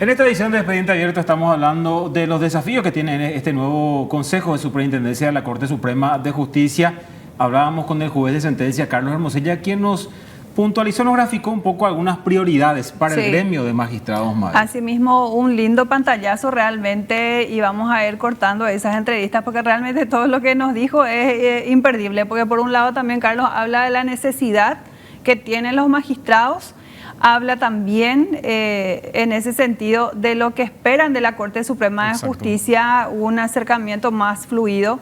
En esta edición de Expediente Abierto estamos hablando de los desafíos que tiene este nuevo Consejo de Superintendencia de la Corte Suprema de Justicia. Hablábamos con el juez de sentencia, Carlos Hermosilla, quien nos puntualizó, nos graficó un poco algunas prioridades para el gremio de magistrados. Asimismo, un lindo pantallazo realmente, y vamos a ir cortando esas entrevistas porque realmente todo lo que nos dijo es imperdible, porque por un lado también Carlos habla de la necesidad que tienen los magistrados, habla también en ese sentido de lo que esperan de la Corte Suprema de Justicia, un acercamiento más fluido,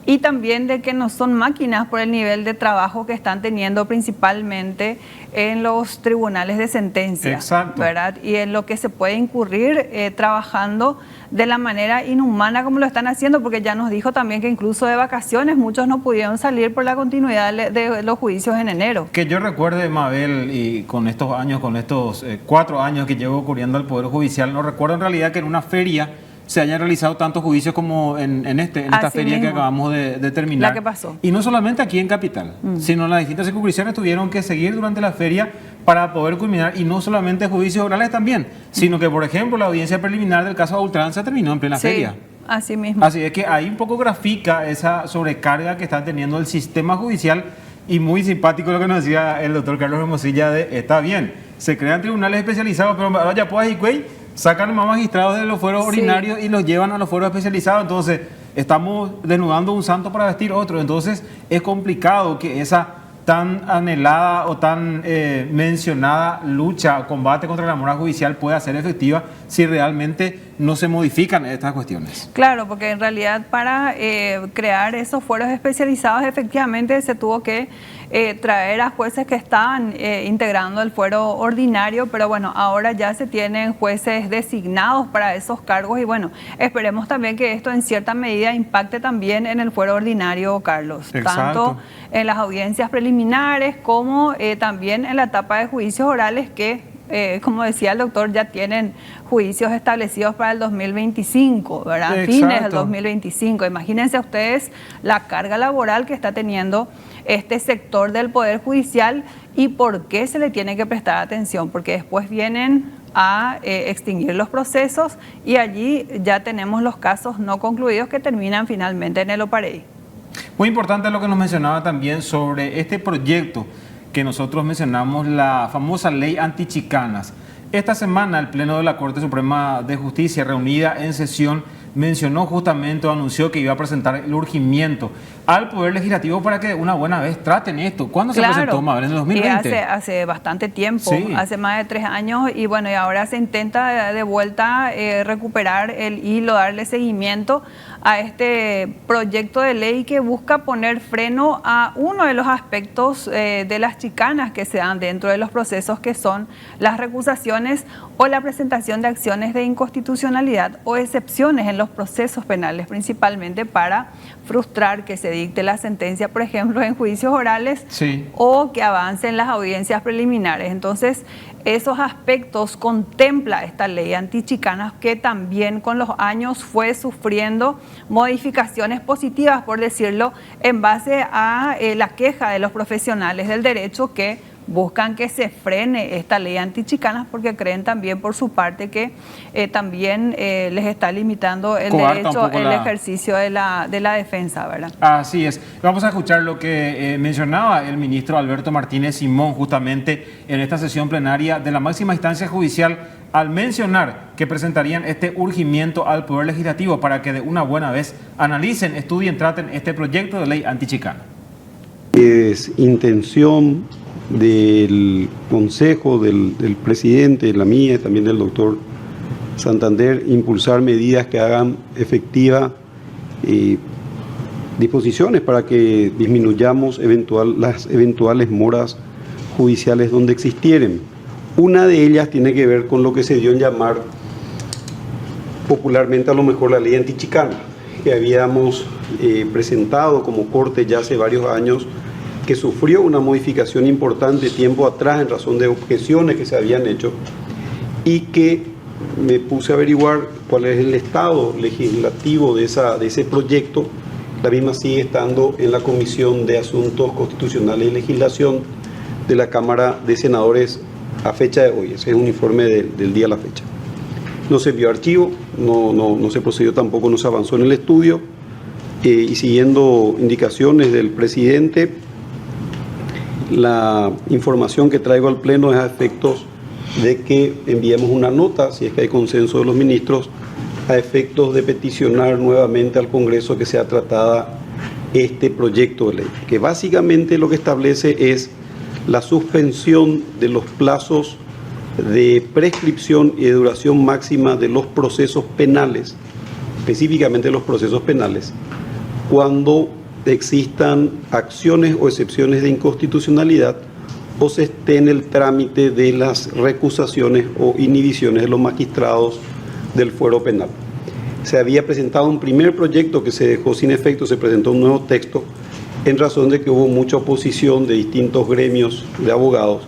y también de que no son máquinas por el nivel de trabajo que están teniendo principalmente en los tribunales de sentencia, ¿verdad? Y en lo que se puede incurrir trabajando de la manera inhumana como lo están haciendo, porque ya nos dijo también que incluso de vacaciones muchos no pudieron salir por la continuidad de los juicios en enero. Que yo recuerde, Mabel, y con estos años, con estos 4 años que llevo cubriendo al Poder Judicial, no recuerdo en realidad que en una feria se hayan realizado tantos juicios como en esta feria que acabamos de terminar. La que pasó. Y no solamente aquí en Capital, sino en las distintas circunscripciones tuvieron que seguir durante la feria para poder culminar, y no solamente juicios orales también, sino que, por ejemplo, la audiencia preliminar del caso de Ultranza terminó en plena feria. Así mismo. Así es que ahí un poco grafica esa sobrecarga que está teniendo el sistema judicial, y muy simpático lo que nos decía el doctor Carlos Hermosilla de, está bien, se crean tribunales especializados, pero vaya pues y güey, sacan más magistrados de los fueros ordinarios y los llevan a los fueros especializados. Entonces estamos desnudando un santo para vestir otro. Entonces es complicado que esa tan anhelada o tan mencionada lucha, combate contra la mora judicial pueda ser efectiva si realmente no se modifican estas cuestiones. Claro, porque en realidad para crear esos fueros especializados efectivamente se tuvo que traer a jueces que estaban integrando el fuero ordinario, pero bueno, ahora ya se tienen jueces designados para esos cargos, y bueno, esperemos también que esto en cierta medida impacte también en el fuero ordinario, Carlos. Exacto. Tanto en las audiencias preliminares como también en la etapa de juicios orales que, como decía el doctor, ya tienen juicios establecidos para el 2025, ¿verdad? Exacto. Fines del 2025. Imagínense ustedes la carga laboral que está teniendo este sector del Poder Judicial y por qué se le tiene que prestar atención, porque después vienen a extinguir los procesos y allí ya tenemos los casos no concluidos que terminan finalmente en el OPAREI. Muy importante lo que nos mencionaba también sobre este proyecto que nosotros mencionamos, la famosa ley antichicanas. Esta semana el Pleno de la Corte Suprema de Justicia, reunida en sesión, mencionó justamente o anunció que iba a presentar el urgimiento al Poder Legislativo para que una buena vez traten esto. ¿Cuándo se presentó, Mabel? ¿En el 2020? Hace bastante tiempo, hace más de 3 años, y bueno, y ahora se intenta de vuelta recuperar el hilo, darle seguimiento a este proyecto de ley que busca poner freno a uno de los aspectos de las chicanas que se dan dentro de los procesos, que son las recusaciones o la presentación de acciones de inconstitucionalidad o excepciones en los procesos penales, principalmente para frustrar que se dicte la sentencia, por ejemplo, en juicios orales, o que avancen las audiencias preliminares. Entonces, esos aspectos contempla esta ley antichicanas, que también con los años fue sufriendo modificaciones positivas, por decirlo, en base a la queja de los profesionales del derecho que buscan que se frene esta ley antichicanas, porque creen también por su parte que también les está limitando el derecho, el ejercicio de la defensa, ¿verdad? Así es. Vamos a escuchar lo que mencionaba el ministro Alberto Martínez Simón justamente en esta sesión plenaria de la máxima instancia judicial, al mencionar que presentarían este urgimiento al Poder Legislativo para que de una buena vez analicen, estudien, traten este proyecto de ley antichicana. Es intención del Consejo, del presidente, la mía, también del doctor Santander, impulsar medidas que hagan efectiva disposiciones para que disminuyamos las eventuales moras judiciales donde existieren. Una de ellas tiene que ver con lo que se dio en llamar popularmente a lo mejor la ley antichicana, que habíamos presentado como Corte ya hace varios años, que sufrió una modificación importante tiempo atrás en razón de objeciones que se habían hecho, y que me puse a averiguar cuál es el estado legislativo de ese proyecto. La misma sigue estando en la Comisión de Asuntos Constitucionales y Legislación de la Cámara de Senadores a fecha de hoy. Ese es un informe del día a la fecha. no se envió archivo, no se procedió tampoco, no se avanzó en el estudio, y siguiendo indicaciones del presidente, la información que traigo al Pleno es a efectos de que enviemos una nota, si es que hay consenso de los ministros, a efectos de peticionar nuevamente al Congreso que sea tratada este proyecto de ley, que básicamente lo que establece es la suspensión de los plazos de prescripción y de duración máxima de los procesos penales, específicamente los procesos penales, cuando existan acciones o excepciones de inconstitucionalidad o se esté en el trámite de las recusaciones o inhibiciones de los magistrados del fuero penal. Se había presentado un primer proyecto que se dejó sin efecto, se presentó un nuevo texto en razón de que hubo mucha oposición de distintos gremios de abogados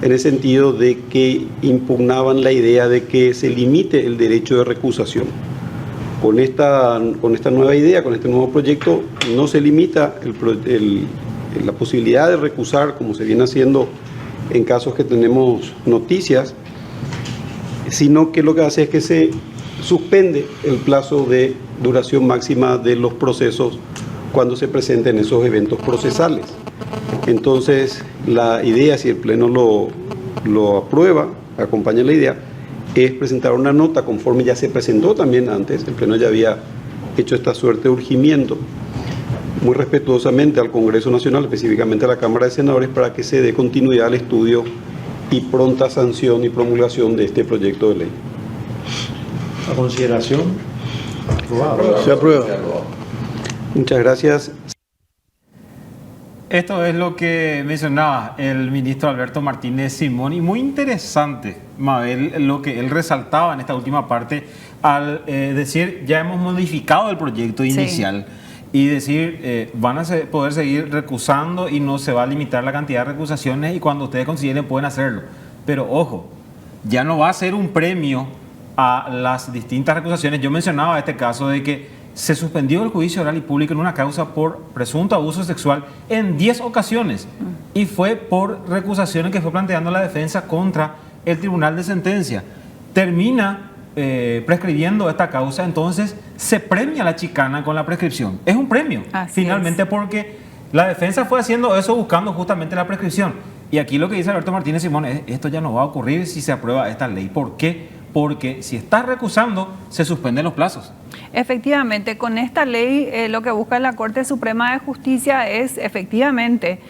en el sentido de que impugnaban la idea de que se limite el derecho de recusación. Con esta nueva idea, con este nuevo proyecto, no se limita la posibilidad de recusar, como se viene haciendo en casos que tenemos noticias, sino que lo que hace es que se suspende el plazo de duración máxima de los procesos cuando se presenten esos eventos procesales. Entonces, la idea, si el Pleno lo aprueba, acompaña la idea, es presentar una nota conforme ya se presentó también antes. El Pleno ya había hecho esta suerte de urgimiento, muy respetuosamente al Congreso Nacional, específicamente a la Cámara de Senadores, para que se dé continuidad al estudio y pronta sanción y promulgación de este proyecto de ley. A consideración. Se aprueba. Muchas gracias. Esto es lo que mencionaba el ministro Alberto Martínez Simón, y muy interesante, Mabel, lo que él resaltaba en esta última parte al decir, ya hemos modificado el proyecto inicial, y decir, van a poder seguir recusando y no se va a limitar la cantidad de recusaciones, y cuando ustedes consideren pueden hacerlo. Pero ojo, ya no va a ser un premio a las distintas recusaciones. Yo mencionaba este caso de que se suspendió el juicio oral y público en una causa por presunto abuso sexual en 10 ocasiones, y fue por recusaciones que fue planteando la defensa contra el Tribunal de Sentencia. Termina prescribiendo esta causa, entonces se premia a la chicana con la prescripción. Es un premio, finalmente, porque la defensa fue haciendo eso buscando justamente la prescripción. Y aquí lo que dice Alberto Martínez Simón es, esto ya no va a ocurrir si se aprueba esta ley. ¿Por qué? Porque si está recusando, se suspenden los plazos. Efectivamente, con esta ley lo que busca la Corte Suprema de Justicia es efectivamente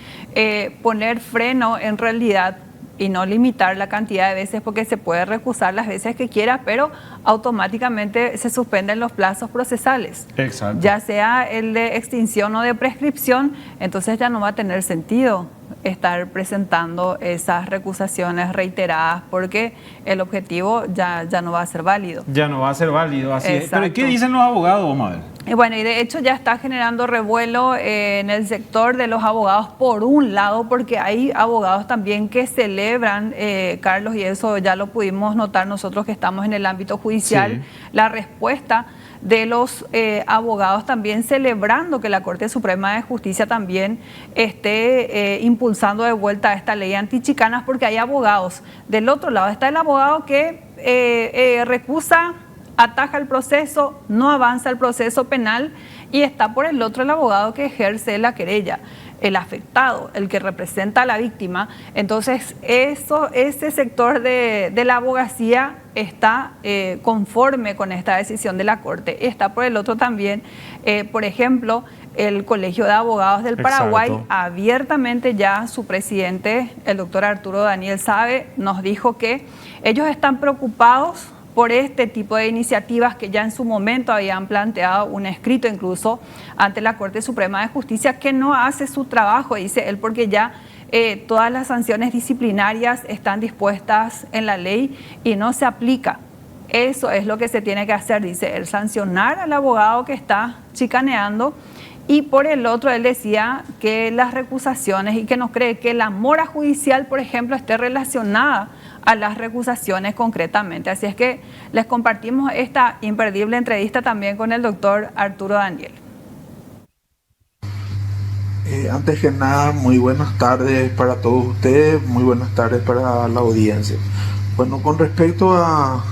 poner freno en realidad y no limitar la cantidad de veces, porque se puede recusar las veces que quiera, pero automáticamente se suspenden los plazos procesales. Exacto. Ya sea el de extinción o de prescripción, entonces ya no va a tener sentido estar presentando esas recusaciones reiteradas, porque el objetivo ya no va a ser válido. Ya no va a ser válido, así es. Pero ¿qué dicen los abogados, vamos a ver? Bueno, y de hecho ya está generando revuelo en el sector de los abogados, por un lado, porque hay abogados también que celebran, Carlos, y eso ya lo pudimos notar nosotros que estamos en el ámbito judicial, la respuesta de los abogados también celebrando que la Corte Suprema de Justicia también esté impulsando de vuelta esta ley antichicanas, porque hay abogados. Del otro lado está el abogado que recusa, ataja el proceso, no avanza el proceso penal, y está por el otro el abogado que ejerce la querella, el afectado, el que representa a la víctima. Entonces, ese sector de la abogacía está conforme con esta decisión de la Corte. Está por el otro también, por ejemplo, el Colegio de Abogados del Paraguay. Exacto. Abiertamente ya su presidente, el doctor Arturo Daniel Sabe, nos dijo que ellos están preocupados por este tipo de iniciativas, que ya en su momento habían planteado un escrito incluso ante la Corte Suprema de Justicia, que no hace su trabajo, dice él, porque ya todas las sanciones disciplinarias están dispuestas en la ley y no se aplica. Eso es lo que se tiene que hacer, dice él, sancionar al abogado que está chicaneando. Y por el otro, él decía que las recusaciones, y que no cree que la mora judicial, por ejemplo, esté relacionada a las recusaciones concretamente. Así es que les compartimos esta imperdible entrevista también con el doctor Arturo Daniel. Antes que nada, muy buenas tardes para todos ustedes, muy buenas tardes para la audiencia. Bueno, con respecto a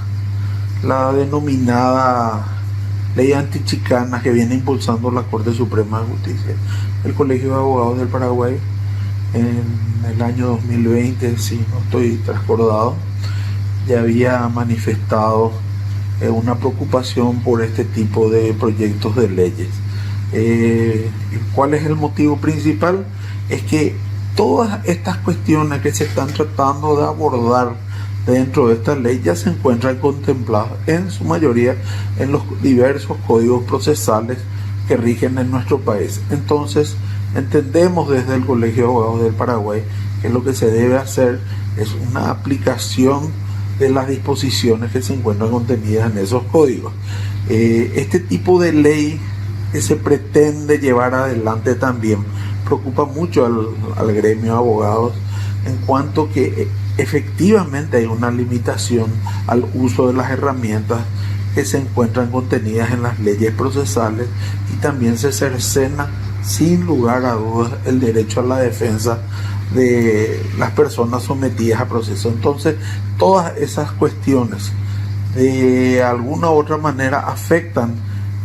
la denominada ley antichicana que viene impulsando la Corte Suprema de Justicia. El Colegio de Abogados del Paraguay en el año 2020, si no estoy trascordado, ya había manifestado una preocupación por este tipo de proyectos de leyes. ¿Cuál es el motivo principal? Es que todas estas cuestiones que se están tratando de abordar dentro de esta ley ya se encuentran contempladas en su mayoría en los diversos códigos procesales que rigen en nuestro país. Entonces, entendemos desde el Colegio de Abogados del Paraguay que lo que se debe hacer es una aplicación de las disposiciones que se encuentran contenidas en esos códigos. Este tipo de ley que se pretende llevar adelante también preocupa mucho al gremio de abogados, en cuanto que efectivamente hay una limitación al uso de las herramientas que se encuentran contenidas en las leyes procesales, y también se cercena sin lugar a dudas el derecho a la defensa de las personas sometidas a proceso. Entonces, todas esas cuestiones de alguna u otra manera afectan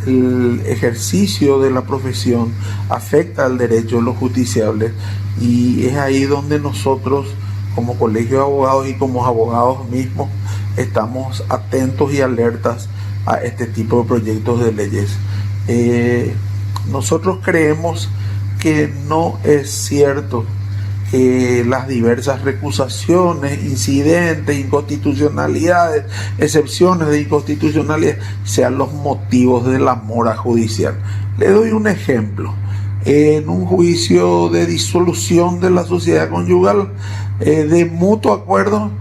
el ejercicio de la profesión, afecta al derecho de los justiciables, y es ahí donde nosotros, como Colegio de Abogados y como abogados mismos, estamos atentos y alertas a este tipo de proyectos de leyes. Nosotros creemos que no es cierto que las diversas recusaciones, incidentes, inconstitucionalidades, excepciones de inconstitucionalidad sean los motivos de la mora judicial. Le doy un ejemplo. En un juicio de disolución de la sociedad conyugal de mutuo acuerdo,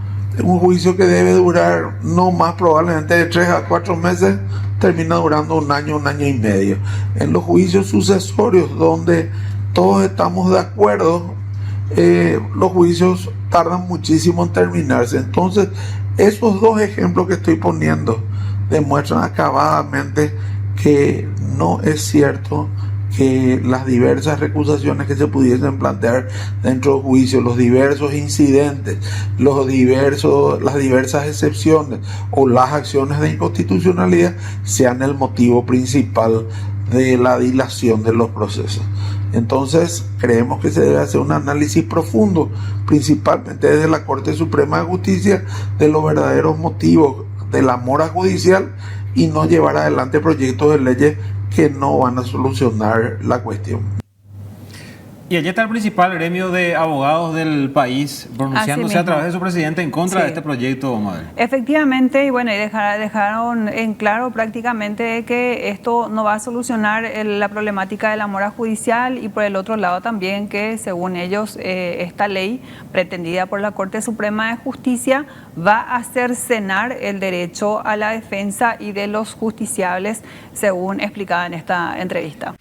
un juicio que debe durar no más probablemente de 3 a 4 meses, termina durando un año y medio. En los juicios sucesorios, donde todos estamos de acuerdo, los juicios tardan muchísimo en terminarse. Entonces, esos dos ejemplos que estoy poniendo demuestran acabadamente que no es cierto que las diversas recusaciones que se pudiesen plantear dentro del juicio, los diversos incidentes, las diversas excepciones o las acciones de inconstitucionalidad sean el motivo principal de la dilación de los procesos. Entonces, creemos que se debe hacer un análisis profundo, principalmente desde la Corte Suprema de Justicia, de los verdaderos motivos de la mora judicial, y no llevar adelante proyectos de leyes que no van a solucionar la cuestión. Y allí está el principal gremio de abogados del país pronunciándose a través de su presidente en contra de este proyecto, madre. Efectivamente, y bueno, y dejaron en claro prácticamente que esto no va a solucionar la problemática de la mora judicial, y por el otro lado también que, según ellos, esta ley pretendida por la Corte Suprema de Justicia va a cercenar el derecho a la defensa y de los justiciables, según explicaba en esta entrevista.